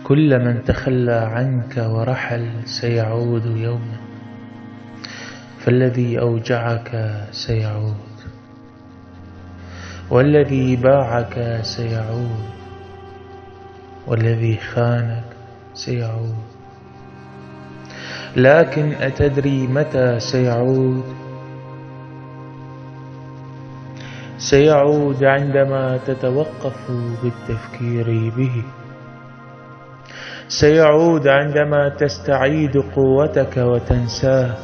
كل من تخلى عنك ورحل سيعود يوما، فالذي أوجعك سيعود، والذي باعك سيعود، والذي خانك سيعود. لكن أتدري متى سيعود؟ سيعود عندما تتوقف بالتفكير به، سيعود عندما تستعيد قوتك وتنساه،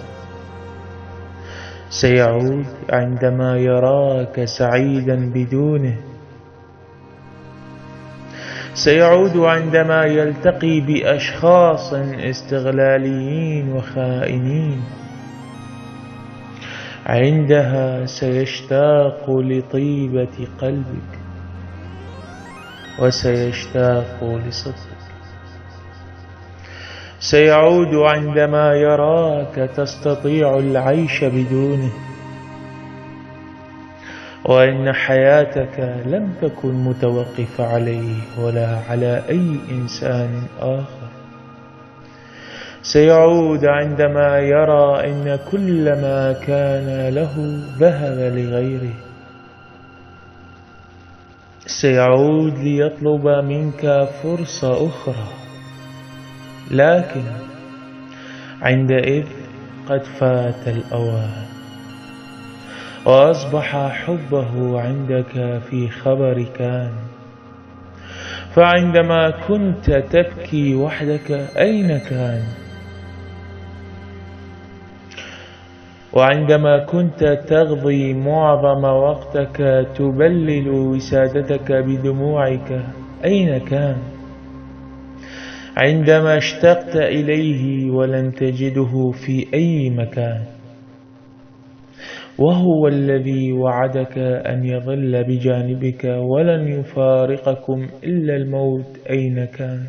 سيعود عندما يراك سعيدا بدونه، سيعود عندما يلتقي بأشخاص استغلاليين وخائنين. عندها سيشتاق لطيبة قلبك وسيشتاق لصدقك. سيعود عندما يراك تستطيع العيش بدونه، وإن حياتك لم تكن متوقفة عليه ولا على أي إنسان آخر. سيعود عندما يرى إن كل ما كان له ذهب لغيره. سيعود ليطلب منك فرصة أخرى، لكن عندئذ قد فات الأوان، وأصبح حبه عندك في خبر كان. فعندما كنت تبكي وحدك أين كان؟ وعندما كنت تقضي معظم وقتك تبلل وسادتك بدموعك أين كان؟ عندما اشتقت إليه ولن تجده في أي مكان، وهو الذي وعدك أن يظل بجانبك ولن يفارقكم إلا الموت أين كان؟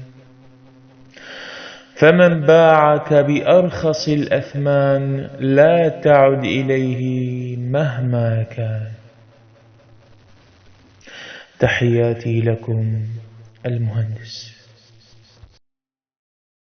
فمن باعك بأرخص الأثمان لا تعد إليه مهما كان. تحياتي لكم، المهندس.